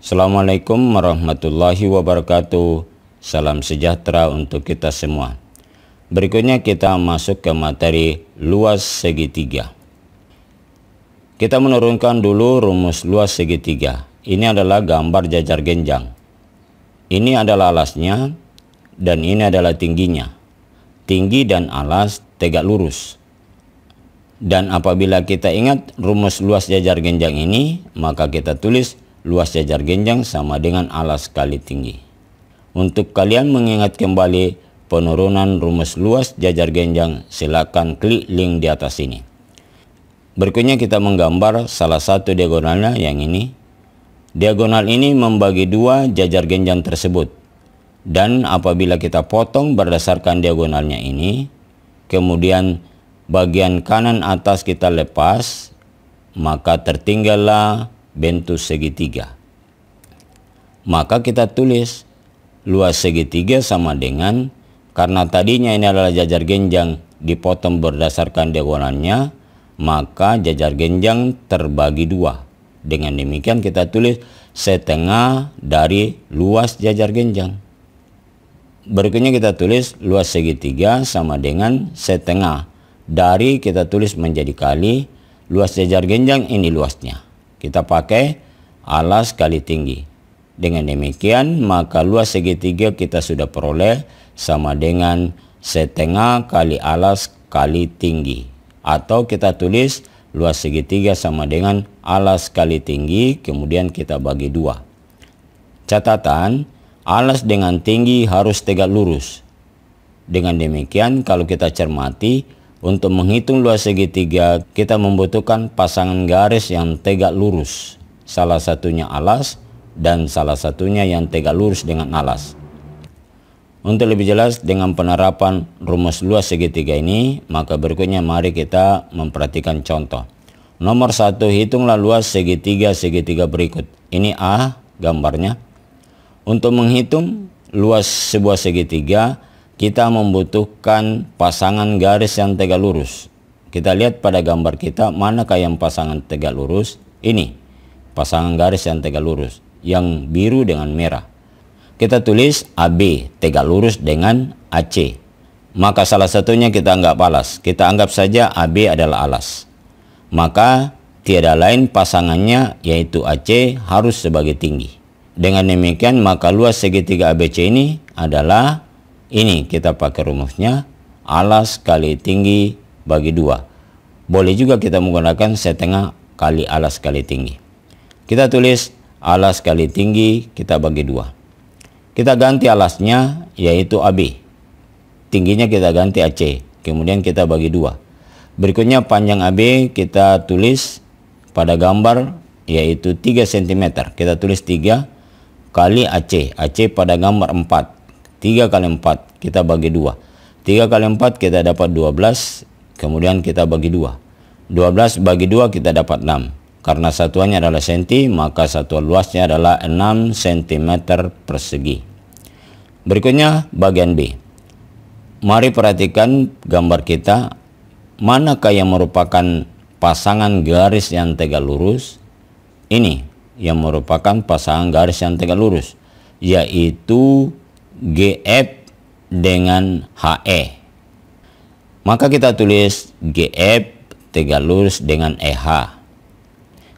Assalamualaikum warahmatullahi wabarakatuh. Salam sejahtera untuk kita semua. Berikutnya kita masuk ke materi luas segitiga. Kita menurunkan dulu rumus luas segitiga. Ini adalah gambar jajar genjang. Ini adalah alasnya dan ini adalah tingginya. Tinggi dan alas tegak lurus. Dan apabila kita ingat rumus luas jajar genjang ini, maka kita tulis luas jajar genjang sama dengan alas kali tinggi. Untuk kalian mengingat kembali penurunan rumus luas jajar genjang, silakan klik link di atas ini. Berikutnya kita menggambar salah satu diagonalnya yang ini. Diagonal ini membagi dua jajar genjang tersebut. Dan apabila kita potong berdasarkan diagonalnya ini, kemudian bagian kanan atas kita lepas, maka tertinggallah bentuk segitiga. Maka kita tulis luas segitiga sama dengan, karena tadinya ini adalah jajar genjang dipotong berdasarkan diagonalnya, maka jajar genjang terbagi dua. Dengan demikian kita tulis setengah dari luas jajar genjang. Berikutnya kita tulis luas segitiga sama dengan setengah dari, kita tulis menjadi kali luas jajar genjang, ini luasnya. Kita pakai alas kali tinggi. Dengan demikian maka luas segitiga kita sudah peroleh sama dengan setengah kali alas kali tinggi. Atau kita tulis luas segitiga sama dengan alas kali tinggi, kemudian kita bagi dua. Catatan, alas dengan tinggi harus tegak lurus. Dengan demikian kalau kita cermati, untuk menghitung luas segitiga, kita membutuhkan pasangan garis yang tegak lurus. Salah satunya alas dan salah satunya yang tegak lurus dengan alas. Untuk lebih jelas dengan penerapan rumus luas segitiga ini, maka berikutnya mari kita memperhatikan contoh. Nomor 1, hitunglah luas segitiga berikut. Ini A gambarnya. Untuk menghitung luas sebuah segitiga, kita membutuhkan pasangan garis yang tegak lurus. Kita lihat pada gambar kita, manakah yang pasangan tegak lurus? Ini, pasangan garis yang tegak lurus, yang biru dengan merah. Kita tulis AB tegak lurus dengan AC. Maka salah satunya kita anggap alas. Kita anggap saja AB adalah alas. Maka tiada lain pasangannya yaitu AC harus sebagai tinggi. Dengan demikian maka luas segitiga ABC ini adalah ini, kita pakai rumusnya alas kali tinggi bagi dua. Boleh juga kita menggunakan setengah kali alas kali tinggi. Kita tulis alas kali tinggi kita bagi dua. Kita ganti alasnya yaitu AB. Tingginya kita ganti AC. Kemudian kita bagi dua. Berikutnya panjang AB kita tulis pada gambar yaitu 3 cm. Kita tulis 3 kali AC. AC pada gambar 4. 3 kali 4 kita bagi 2. 3 kali 4 kita dapat 12. Kemudian kita bagi 2. 12 bagi 2 kita dapat 6. Karena satuannya adalah senti, maka satuan luasnya adalah 6 cm persegi. Berikutnya bagian B. Mari perhatikan gambar kita. Manakah yang merupakan pasangan garis yang tegak lurus? Ini yang merupakan pasangan garis yang tegak lurus, yaitu GF dengan HE. Maka kita tulis GF tegak lurus dengan EH.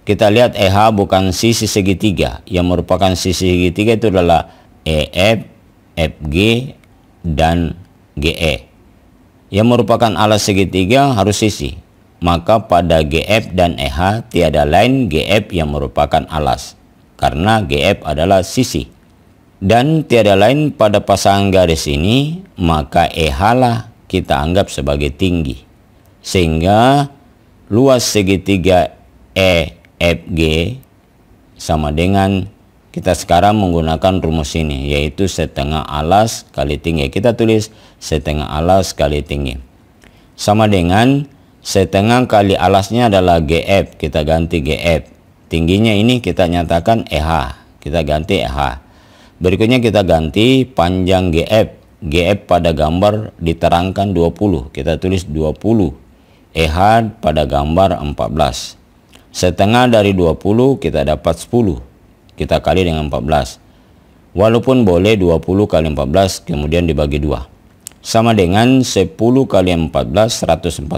Kita lihat EH bukan sisi segitiga. Yang merupakan sisi segitiga itu adalah EF, FG, dan GE. Yang merupakan alas segitiga harus sisi. Maka pada GF dan EH tiada lain GF yang merupakan alas. Karena GF adalah sisi. Dan tiada lain pada pasangan garis ini, maka EH lah kita anggap sebagai tinggi. Sehingga luas segitiga EFG sama dengan, kita sekarang menggunakan rumus ini, yaitu setengah alas kali tinggi. Kita tulis setengah alas kali tinggi. Sama dengan setengah kali alasnya adalah GF, kita ganti GF. Tingginya ini kita nyatakan EH, kita ganti EH. Berikutnya kita ganti panjang GF. GF pada gambar diterangkan 20. Kita tulis 20. EH pada gambar 14. Setengah dari 20 kita dapat 10. kita kali dengan 14. Walaupun boleh 20 kali 14 kemudian dibagi 2. Sama dengan 10 kali 14, 140.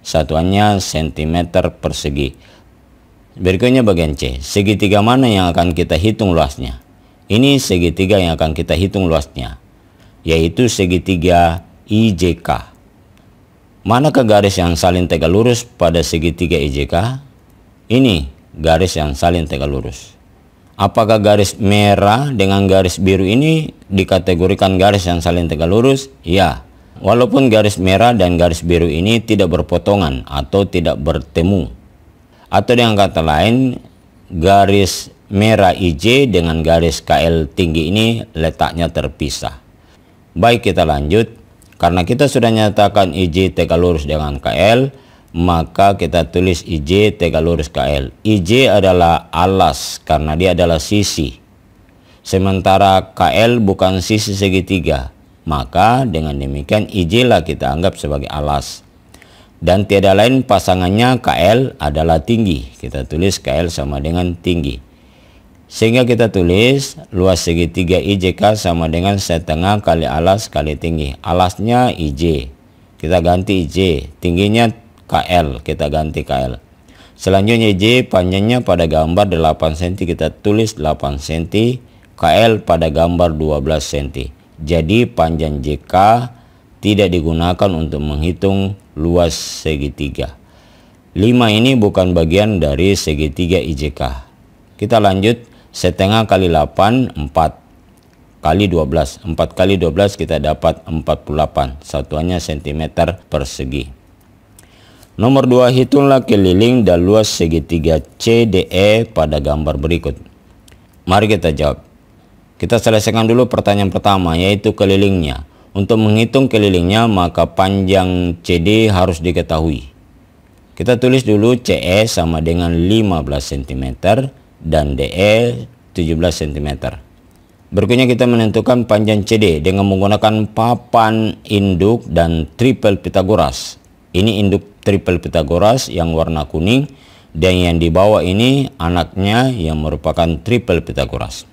Satuannya cm persegi. Berikutnya bagian C. Segitiga mana yang akan kita hitung luasnya? Ini segitiga yang akan kita hitung luasnya, yaitu segitiga IJK. Manakah garis yang saling tegak lurus pada segitiga IJK? Ini garis yang saling tegak lurus. Apakah garis merah dengan garis biru ini dikategorikan garis yang saling tegak lurus? Ya, walaupun garis merah dan garis biru ini tidak berpotongan atau tidak bertemu. Atau dengan kata lain, garis merah IJ dengan garis KL tinggi ini letaknya terpisah. Baik, kita lanjut. Karena kita sudah nyatakan IJ tegak lurus dengan KL, maka kita tulis IJ tegak lurus KL. IJ adalah alas karena dia adalah sisi. Sementara KL bukan sisi segitiga. Maka dengan demikian IJ lah kita anggap sebagai alas. Dan tiada lain pasangannya KL adalah tinggi. Kita tulis KL sama dengan tinggi. Sehingga kita tulis luas segitiga IJK sama dengan setengah kali alas kali tinggi. Alasnya IJ. Kita ganti IJ. Tingginya KL, kita ganti KL. Selanjutnya IJ panjangnya pada gambar 8 cm, kita tulis 8 cm. KL pada gambar 12 cm. Jadi panjang JK tidak digunakan untuk menghitung luas segitiga. 5 ini bukan bagian dari segitiga IJK. Kita lanjut. Setengah kali 8, 4 kali 12. 4 kali 12 kita dapat 48. Satuannya cm persegi. Nomor 2, hitunglah keliling dan luas segitiga CDE pada gambar berikut. Mari kita jawab. Kita selesaikan dulu pertanyaan pertama, yaitu kelilingnya. Untuk menghitung kelilingnya, maka panjang CD harus diketahui. Kita tulis dulu CE sama dengan 15 cm dan DE 17 cm. Berikutnya kita menentukan panjang CD dengan menggunakan papan induk dan triple Pythagoras. Ini induk triple Pythagoras yang warna kuning, dan yang di bawah ini anaknya yang merupakan triple Pythagoras.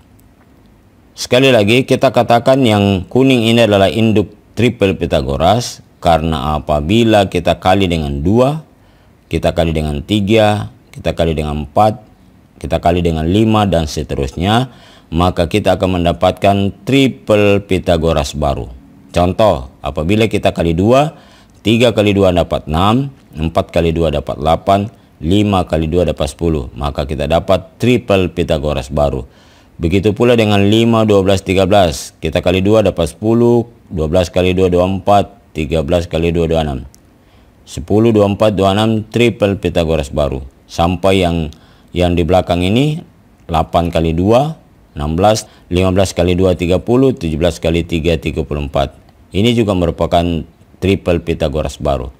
Sekali lagi kita katakan yang kuning ini adalah induk triple Pythagoras karena apabila kita kali dengan 2, kita kali dengan 3, kita kali dengan 4, kita kali dengan 5 dan seterusnya, maka kita akan mendapatkan triple Pythagoras baru. Contoh, apabila kita kali 2, 3 kali 2 dapat 6, 4 kali 2 dapat 8, 5 kali 2 dapat 10. Maka kita dapat triple Pythagoras baru. Begitu pula dengan 5, 12, 13. Kita kali 2 dapat 10, 12 kali 2, 24, 13 kali 2, 26. 10, 24, 26, triple Pythagoras baru. Sampai yang di belakang ini, 8 kali 2, 16, 15 kali 2, 30, 17 kali 3, 34. Ini juga merupakan triple Pythagoras baru.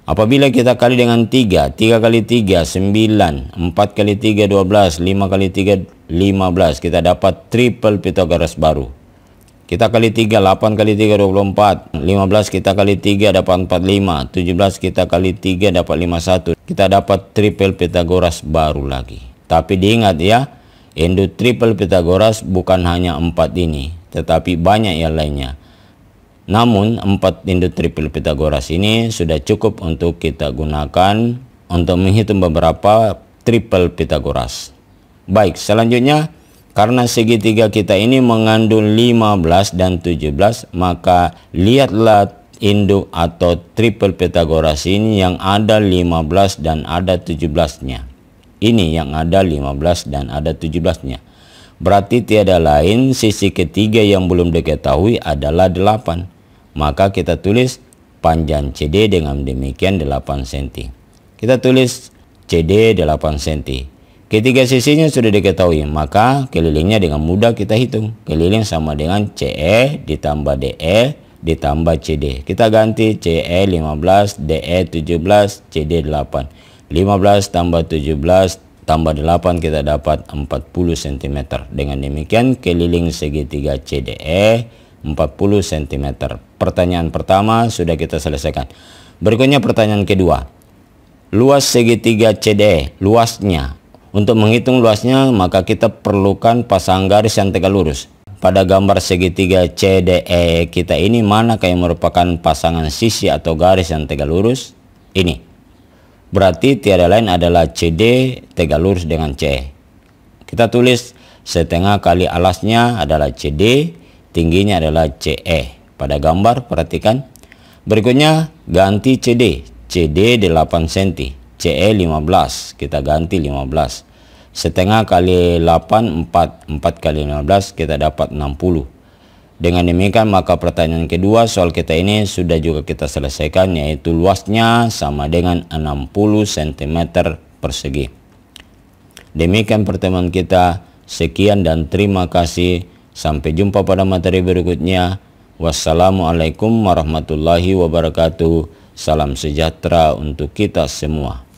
Apabila kita kali dengan 3, 3 kali 3, 9, 4 kali 3, 12, 5 kali 3, 15, kita dapat triple Pythagoras baru. Kita kali 3, 8 kali 3, 24, 15 kita kali 3 dapat 45, 17 kita kali 3 dapat 51. Kita dapat triple Pythagoras baru lagi. Tapi diingat ya, induk triple Pythagoras bukan hanya 4 ini, tetapi banyak yang lainnya. Namun 4 induk triple Pythagoras ini sudah cukup untuk kita gunakan untuk menghitung beberapa triple Pythagoras. Baik, selanjutnya karena segitiga kita ini mengandung 15 dan 17, maka lihatlah induk atau triple Pythagoras ini yang ada 15 dan ada 17-nya. Ini yang ada 15 dan ada 17-nya. Berarti tiada lain sisi ketiga yang belum diketahui adalah 8. Maka kita tulis panjang CD dengan demikian 8 cm. Kita tulis CD 8 cm. Ketiga sisinya sudah diketahui, maka kelilingnya dengan mudah kita hitung. Keliling sama dengan CE ditambah DE ditambah CD. Kita ganti CE 15, DE 17, CD 8. 15 tambah 17 tambah 8 kita dapat 40 cm. Dengan demikian keliling segitiga CDE 40 cm. Pertanyaan pertama sudah kita selesaikan. Berikutnya pertanyaan kedua. Luas segitiga CDE, luasnya. Untuk menghitung luasnya, maka kita perlukan pasang garis yang tegak lurus. Pada gambar segitiga CDE kita ini, manakah yang merupakan pasangan sisi atau garis yang tegak lurus? Ini. Berarti tiada lain adalah CD tegak lurus dengan CE. Kita tulis setengah kali alasnya adalah CD, tingginya adalah CE. Pada gambar, perhatikan. Berikutnya, ganti CD. CD 8 cm, CE 15. Kita ganti 15. Setengah kali 8, 4 kali 15, kita dapat 60. Dengan demikian, maka pertanyaan kedua soal kita ini sudah juga kita selesaikan, yaitu luasnya sama dengan 60 cm persegi. Demikian pertemuan kita. Sekian dan terima kasih. Sampai jumpa pada materi berikutnya. Wassalamualaikum warahmatullahi wabarakatuh. Salam sejahtera untuk kita semua.